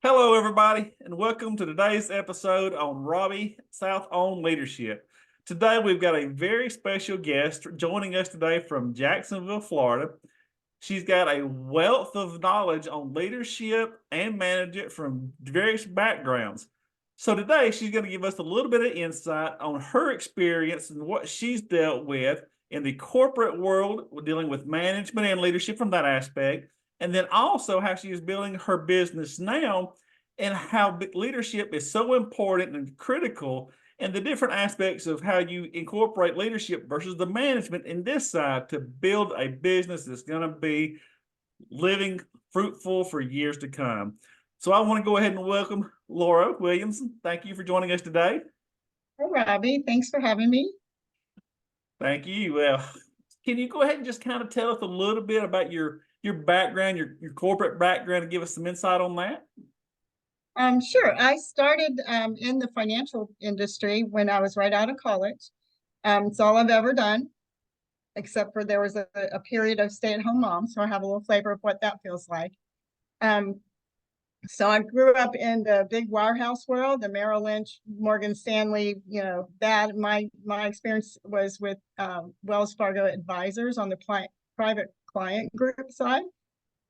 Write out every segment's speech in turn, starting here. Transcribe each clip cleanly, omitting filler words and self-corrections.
Hello, everybody, and welcome to today's episode on Robbie South on Leadership. Today, we've got a very special guest joining us today from Jacksonville, Florida. She's got a wealth of knowledge on leadership and management from various backgrounds. So, today, she's going to give us a little bit of insight on her experience and what she's dealt with in the corporate world, dealing with management and leadership from that aspect, and then also how she is building her business now and how leadership is so important and critical, and the different aspects of how you incorporate leadership versus the management in this side to build a business that's going to be living fruitful for years to come. So I want to go ahead and welcome Laura Williamson. Thank you for joining us today. Hi, Robbie. Thanks for having me. Thank you. Well, can you go ahead and just kind of tell us a little bit about your background, your corporate background, and give us some insight on that? Sure. I started in the financial industry when I was right out of college. It's all I've ever done, except for there was a period of stay-at-home mom, so I have a little flavor of what that feels like. Um, so I grew up in the big wirehouse world, the Merrill Lynch, Morgan Stanley. That my experience was with Wells Fargo Advisors on the private client group side.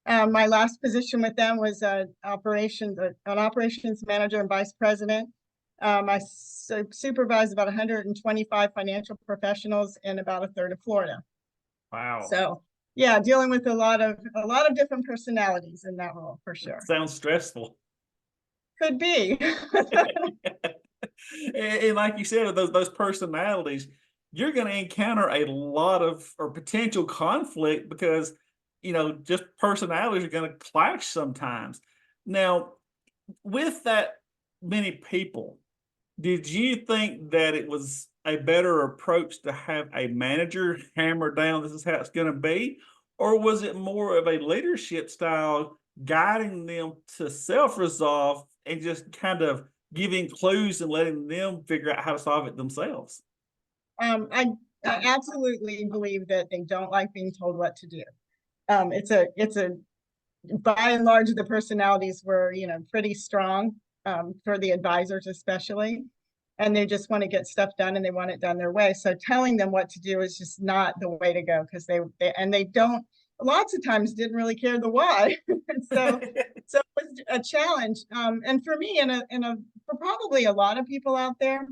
My last position with them was an operations manager and vice president. I supervised about 125 financial professionals in about a third of Florida. Wow. So yeah, dealing with a lot of different personalities in that role for sure. Sounds stressful. Could be. And like you said, those personalities, you're going to encounter a lot of or potential conflict because just personalities are going to clash sometimes. Now, with that many people, did you think that it was a better approach to have a manager hammer down this is how it's going to be, or was it more of a leadership style guiding them to self-resolve and just kind of giving clues and letting them figure out how to solve it themselves? I absolutely believe that they don't like being told what to do. It's a by and large the personalities were pretty strong, for the advisors especially, and they just want to get stuff done and they want it done their way. So telling them what to do is just not the way to go, because they don't, lots of times, didn't really care the why. so so it was a challenge, and for me, for probably a lot of people out there,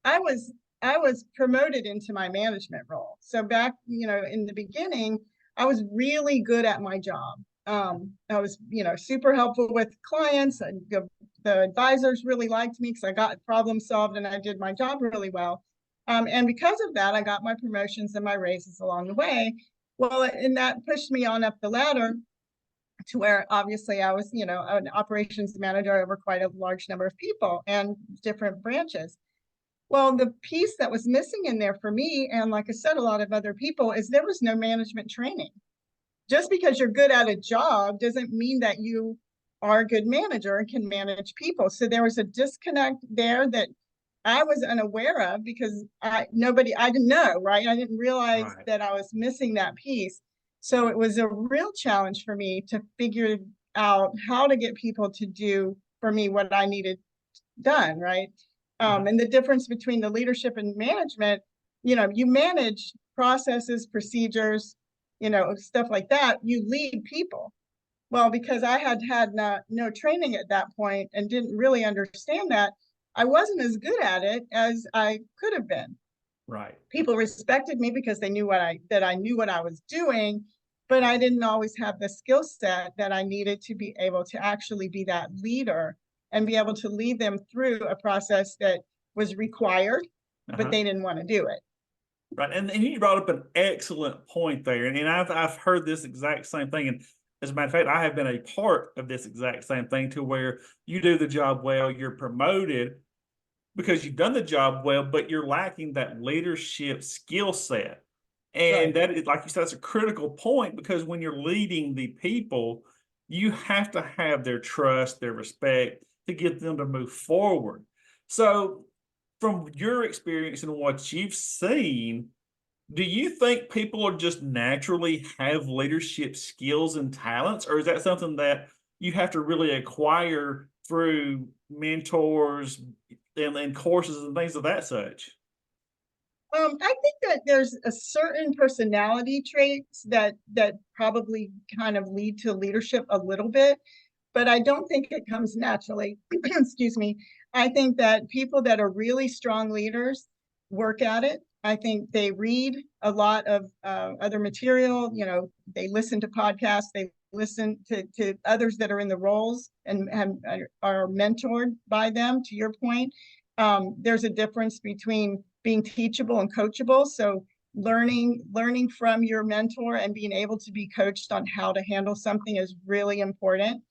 I was promoted into my management role. So back, in the beginning, I was really good at my job. I was, super helpful with clients. And the advisors really liked me because I got problem solved and I did my job really well. And because of that, I got my promotions and my raises along the way. Well, and that pushed me on up the ladder to where obviously I was, an operations manager over quite a large number of people and different branches. Well, the piece that was missing in there for me, and like I said, a lot of other people, is there was no management training. Just because you're good at a job doesn't mean that you are a good manager and can manage people. So there was a disconnect there that I was unaware of because I didn't know, right? I didn't realize Right. that I was missing that piece. So it was a real challenge for me to figure out how to get people to do for me what I needed done, right? And the difference between the leadership and management, you manage processes, procedures, stuff like that. You lead people. Well, because I had no training at that point and didn't really understand that, I wasn't as good at it as I could have been. Right. People respected me because they knew that I knew what I was doing, but I didn't always have the skill set that I needed to be able to actually be that leader and be able to lead them through a process that was required, but Uh-huh. they didn't want to do it. Right. And you brought up an excellent point there. And I've heard this exact same thing. And as a matter of fact, I have been a part of this exact same thing to where you do the job well, you're promoted because you've done the job well, but you're lacking that leadership skill set. And Right. that is, like you said, that's a critical point because when you're leading the people, you have to have their trust, their respect to get them to move forward. So, from your experience and what you've seen, do you think people are just naturally have leadership skills and talents, or is that something that you have to really acquire through mentors and courses and things of that such? I think that there's a certain personality traits that probably kind of lead to leadership a little bit, but I don't think it comes naturally. Excuse me. I think that people that are really strong leaders work at it. I think they read a lot of other material. They listen to podcasts, they listen to others that are in the roles and are mentored by them, to your point. There's a difference between being teachable and coachable. So learning from your mentor and being able to be coached on how to handle something is really important.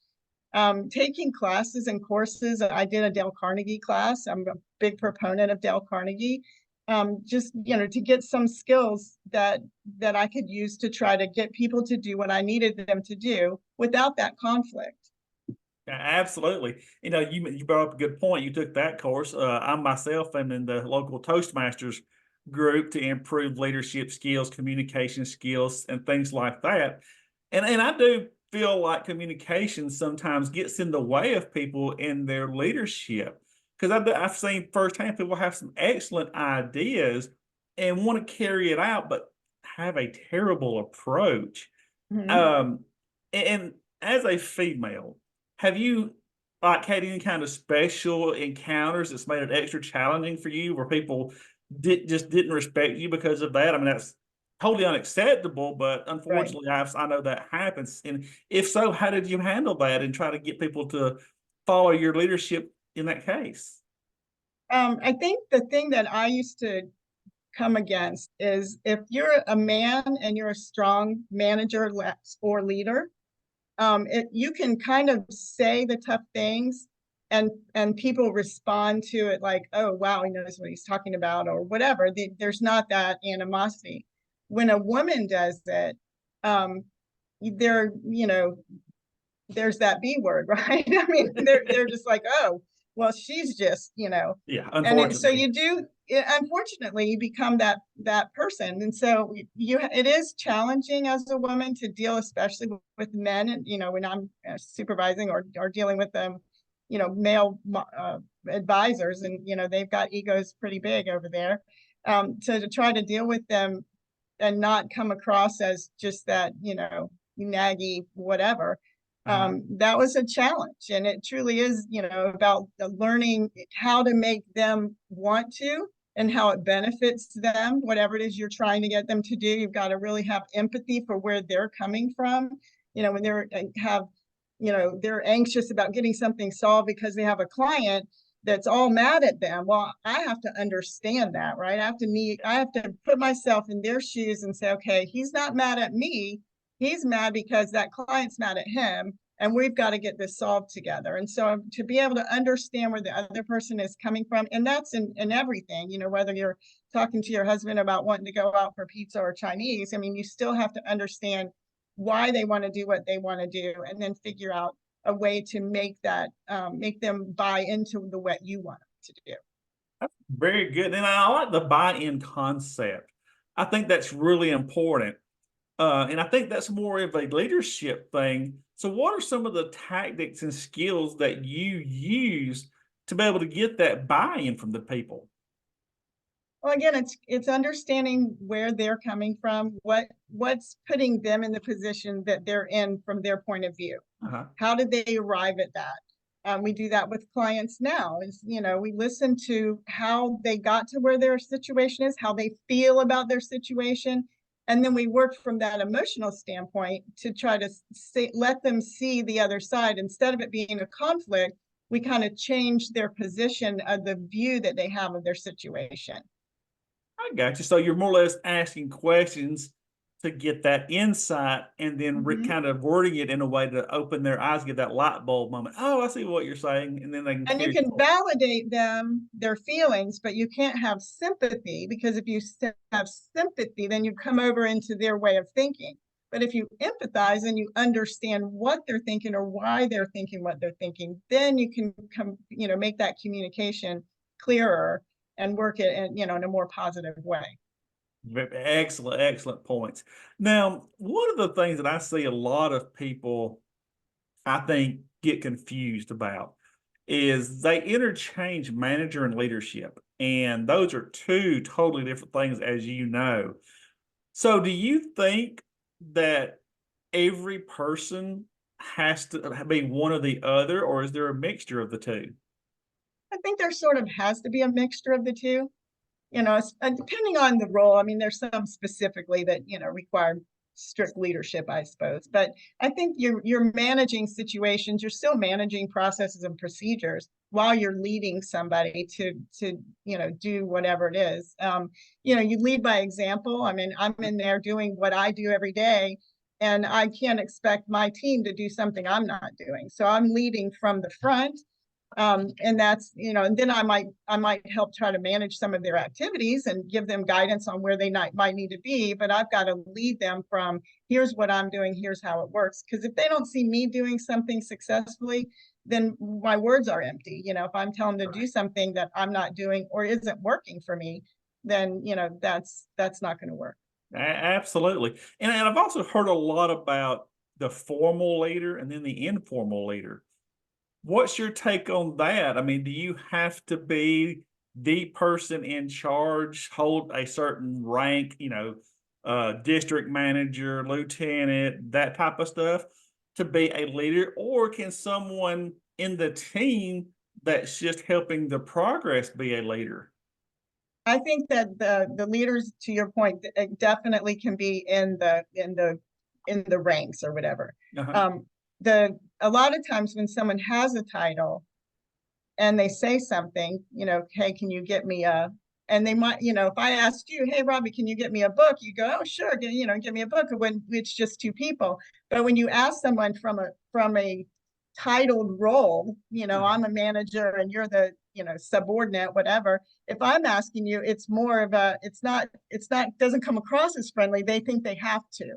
Taking classes and courses. I did a Dale Carnegie class. I'm a big proponent of Dale Carnegie. Just to get some skills that I could use to try to get people to do what I needed them to do without that conflict. Absolutely. You brought up a good point. You took that course. I myself am in the local Toastmasters group to improve leadership skills, communication skills, and things like that. And I do feel like communication sometimes gets in the way of people in their leadership because I've seen firsthand people have some excellent ideas and want to carry it out, but have a terrible approach. Mhm. Um, and as a female, have you like had any kind of special encounters that's made it extra challenging for you where people just didn't respect you because of that? I mean, that's totally unacceptable, but Right. unfortunately, I know that happens. And if so, how did you handle that and try to get people to follow your leadership in that case? I think the thing that I used to come against is if you're a man and you're a strong manager or leader, you can kind of say the tough things and people respond to it like, oh wow, he knows what he's talking about or whatever. There's not that animosity. When a woman does it, um, there, there's that B word, right? I mean, they're just like, oh, well, she's just, Yeah, and so unfortunately. unfortunately, you become that person, and so it is challenging as a woman to deal, especially with men, and when I'm supervising or dealing with them, male advisors, and they've got egos pretty big over there. So to try to deal with them and not come across as just that, naggy whatever. Uh-huh. That was a challenge. And it truly is, about learning how to make them want to and how it benefits them, whatever it is you're trying to get them to do. You've got to really have empathy for where they're coming from. When they're anxious about getting something solved because they have a client that's all mad at them. Well, I have to understand that, right? I have to put myself in their shoes and say, okay, he's not mad at me. He's mad because that client's mad at him. And we've got to get this solved together. And so to be able to understand where the other person is coming from, and that's in everything, whether you're talking to your husband about wanting to go out for pizza or Chinese, I mean, you still have to understand why they want to do what they want to do and then figure out a way to make them buy into the what you want them to do. Very good. And I like the buy-in concept. I think that's really important. And I think that's more of a leadership thing. So, what are some of the tactics and skills that you use to be able to get that buy-in from the people? Well, again, it's understanding where they're coming from, what's putting them in the position that they're in from their point of view. Uh-huh. How did they arrive at that? We do that with clients now. We listen to how they got to where their situation is, how they feel about their situation, and then we work from that emotional standpoint to try to let them see the other side. Instead of it being a conflict, we kind of change their position of the view that they have of their situation. I got you. So, you're more or less asking questions to get that insight and then Mhm. kind of wording it in a way to open their eyes, get that light bulb moment. Oh, I see what you're saying. And then they can And you carry can forward. validate their feelings, but you can't have sympathy, because if you have sympathy, then you come over into their way of thinking. But if you empathize and you understand what they're thinking or why they're thinking what they're thinking, then you can make that communication clearer and work it in a more positive way. Excellent, excellent points. Now, one of the things that I see a lot of people, I think, get confused about is they interchange manager and leadership. And those are two totally different things, as you know. So, do you think that every person has to be one or the other, or is there a mixture of the two? I think there sort of has to be a mixture of the two. Depending on the role. I mean, there's some specifically that, require strict leadership, I suppose. But I think you're managing situations, you're still managing processes and procedures while you're leading somebody to do whatever it is. You lead by example. I mean, I'm in there doing what I do every day, and I can't expect my team to do something I'm not doing. So I'm leading from the front, and that's, and then I might help try to manage some of their activities and give them guidance on where they might need to be, but I've got to lead them from, here's what I'm doing, here's how it works. Because if they don't see me doing something successfully, then my words are empty. If I'm telling them to do something that I'm not doing or isn't working for me, then that's not going to work. Absolutely. And I've also heard a lot about the formal leader and then the informal leader. What's your take on that? I mean, do you have to be the person in charge, hold a certain rank, district manager, lieutenant, that type of stuff to be a leader? Or can someone in the team that's just helping the progress be a leader? I think that the leaders, to your point, definitely can be in the ranks or whatever. Uh-huh. The A lot of times when someone has a title and they say something, hey, can you get me a, and they might, if I asked you, hey, Robbie, can you get me a book? You go, oh, sure, get me a book when it's just two people. But when you ask someone from a titled role, Uh-huh. I'm a manager and you're the, subordinate, whatever. If I'm asking you, it's more of a, it's not, doesn't come across as friendly. They think they have to.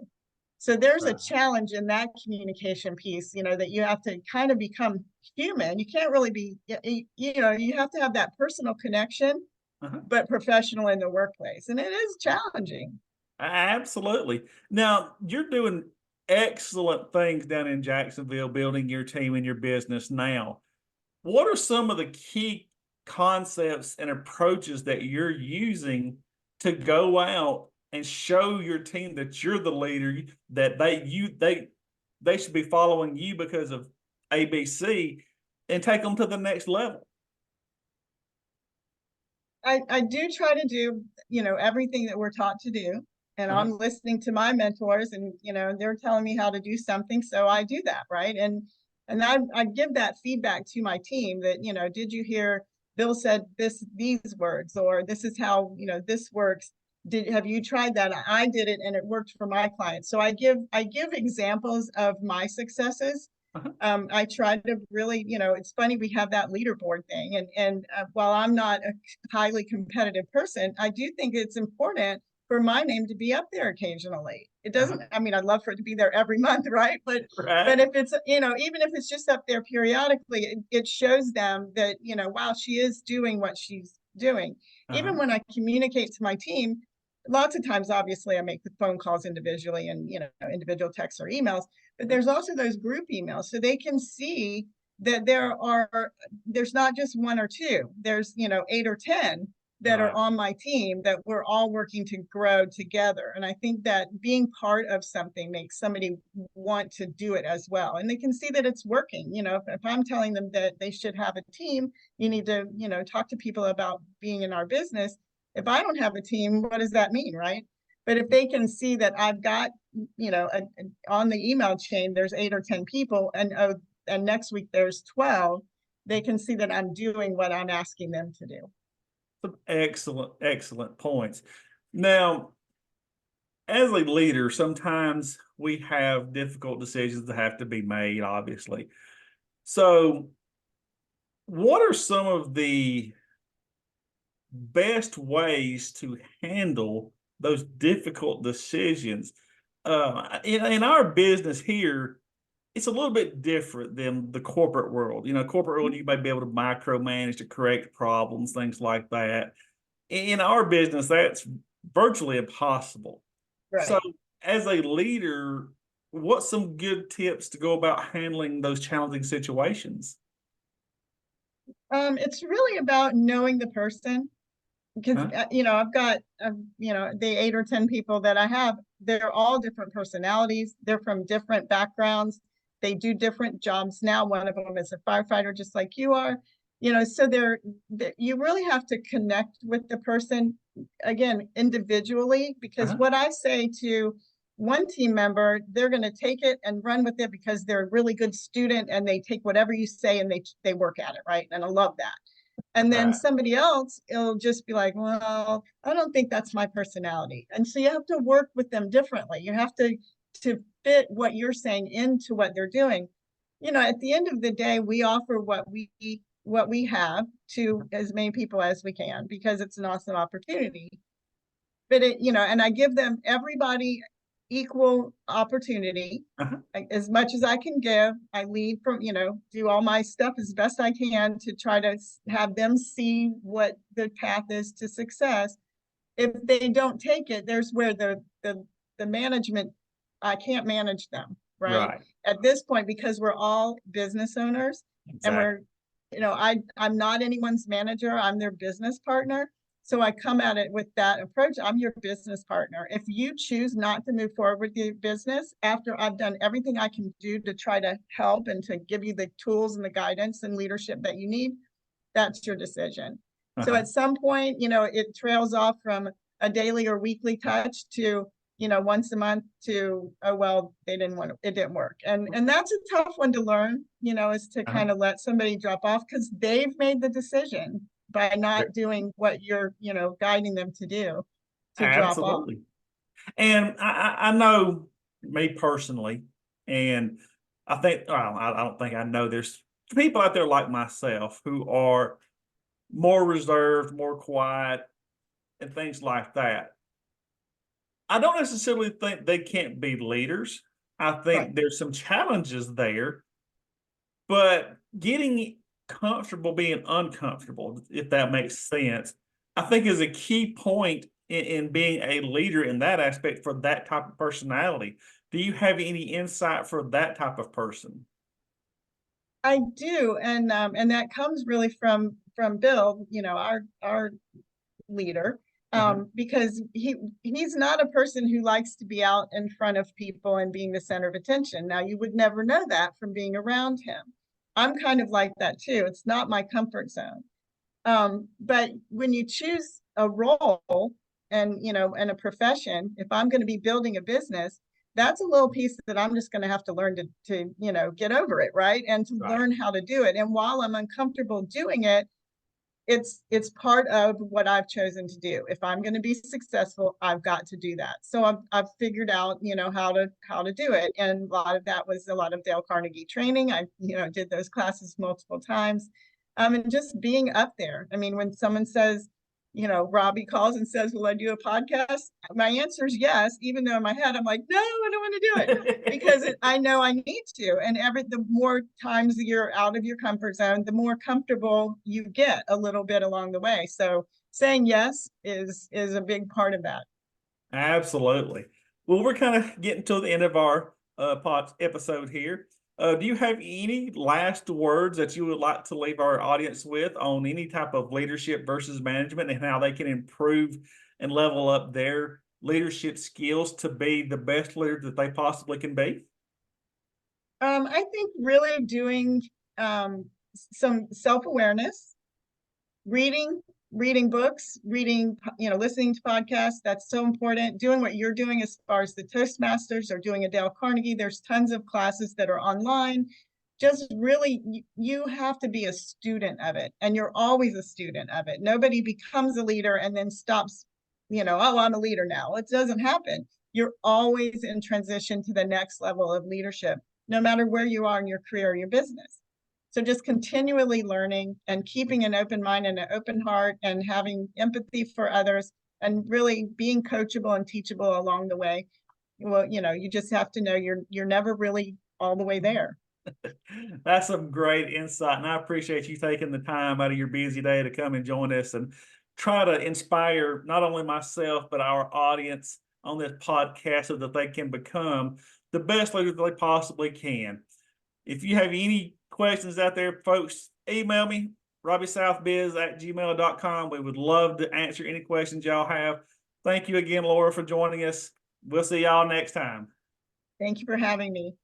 So there's a Right. challenge in that communication piece, that you have to kind of become human. You can't really be, you have to have that personal connection, Uh-huh. but professional in the workplace. And it is challenging. Absolutely. Now, you're doing excellent things down in Jacksonville, building your team and your business now. What are some of the key concepts and approaches that you're using to go out and show your team that you're the leader, that they should be following you because of ABC and take them to the next level? I do try to do, everything that we're taught to do. And Uh-huh. I'm listening to my mentors and, they're telling me how to do something. So I do that, right? And I give that feedback to my team that, did you hear Bill said these words, or this is how, this works. Have you tried that? I did it and it worked for my clients. So I give examples of my successes. Uh-huh. I try to really, it's funny, we have that leaderboard thing. And while I'm not a highly competitive person, I do think it's important for my name to be up there occasionally. It Uh-huh. doesn't, I mean, I'd love for it to be there every month, right? But Right. if it's, even if it's just up there periodically, it shows them that, wow, she is doing what she's doing. Uh-huh. Even when I communicate to my team, lots of times, obviously, I make the phone calls individually and, individual texts or emails, but there's also those group emails so they can see that there's not just one or two, there's 8 or 10 that are Right. on my team, that we're all working to grow together. And I think that being part of something makes somebody want to do it as well, and they can see that it's working. If I'm telling them that they should have a team, you need to talk to people about being in our business. If I don't have a team, what does that mean, right? But if they can see that I've got, on the email chain, there's 8 or 10 people, and next week there's 12, they can see that I'm doing what I'm asking them to do. Some excellent, excellent points. Now, as a leader, sometimes we have difficult decisions that have to be made, obviously. So, what are some of the best ways to handle those difficult decisions? In our business here, it's a little bit different than the corporate world. Corporate world, you may be able to micromanage to correct problems, things like that. In our business, that's virtually impossible. So, Right. as a leader, what's some good tips to go about handling those challenging situations? It's really about knowing the person because Huh? I've got the 8 or 10 people that I have. They're all different personalities. They're from different backgrounds. They do different jobs now. One of them is a firefighter, just like you are. So you really have to connect with the person again individually, because Uh-huh. what I say to one team member, they're going to take it and run with it because they're a really good student and they take whatever you say and they work at it, right? And I love that. And then Right. somebody else, it'll just be like, well, I don't think that's my personality. And so you have to work with them differently. You have to fit what you're saying into what they're doing. At the end of the day, we offer what we have to as many people as we can because it's an awesome opportunity. But and I give them everybody equal opportunity Uh-huh. as much as I can give. I lead from, do all my stuff as best I can to try to have them see what the path is to success. If they don't take it, there's where the management, I can't manage them, right? Right. At this point, because we're all business owners and Exactly. I'm not anyone's manager, I'm their business partner. So I come at it with that approach. I'm your business partner. If you choose not to move forward with your business after I've done everything I can do to try to help and to give you the tools and the guidance and leadership that you need, that's your decision. So Uh-huh. at some point, it trails off from a daily or weekly touch to, once a month to, oh, well, it didn't work. And that's a tough one to learn, is to Uh-huh. kind of let somebody drop off because they've made the decision by Yeah. not doing what you're, guiding them to do to drop off. Absolutely. And I know me personally, and I think, well, I don't think I know there's people out there like myself who are more reserved, more quiet, and things like that. I don't necessarily think they can't be leaders. I Right. think there's some challenges there, but getting comfortable being uncomfortable, if that makes sense, I think is a key point in being a leader in that aspect for that type of personality. Do you have any insight for that type of person? I do. And that comes really from Bill, our leader, Uh-huh. because he's not a person who likes to be out in front of people and being the center of attention. Now, you would never know that from being around him. I'm kind of like that too. It's not my comfort zone. But when you choose a role and a profession, if I'm going to be building a business, that's a little piece that I'm just going to have to learn to get over it, right? And to Right. learn how to do it. And while I'm uncomfortable doing it, it's part of what I've chosen to do. If I'm going to be successful, I've got to do that. So I've figured out, how to do it. And a lot of that was a lot of Dale Carnegie training. I, did those classes multiple times. And just being up there. I mean, when someone says, Robbie calls and says, will I do a podcast? My answer is yes, even though in my head I'm like, no, I don't want to do it because I know I need to. And the more times you're out of your comfort zone, the more comfortable you get a little bit along the way. So saying yes is a big part of that. Absolutely. Well, we're kind of getting to the end of our pod episode here. Do you have any last words that you would like to leave our audience with on any type of leadership versus management and how they can improve and level up their leadership skills to be the best leader that they possibly can be? I think really doing some self-awareness, reading books, listening to podcasts, that's so important. Doing what you're doing as far as the Toastmasters or doing a Dale Carnegie, there's tons of classes that are online. Just really, you have to be a student of it, and you're always a student of it. Nobody becomes a leader and then stops, oh, I'm a leader now. It doesn't happen. You're always in transition to the next level of leadership, no matter where you are in your career or your business. So just continually learning and keeping an open mind and an open heart and having empathy for others and really being coachable and teachable along the way. Well, you just have to know you're never really all the way there. That's some great insight, and I appreciate you taking the time out of your busy day to come and join us and try to inspire not only myself but our audience on this podcast so that they can become the best leader that they possibly can. If you have any questions out there, folks, email me, robbiesouthbiz@gmail.com. We would love to answer any questions y'all have. Thank you again, Laura, for joining us. We'll see y'all next time. Thank you for having me.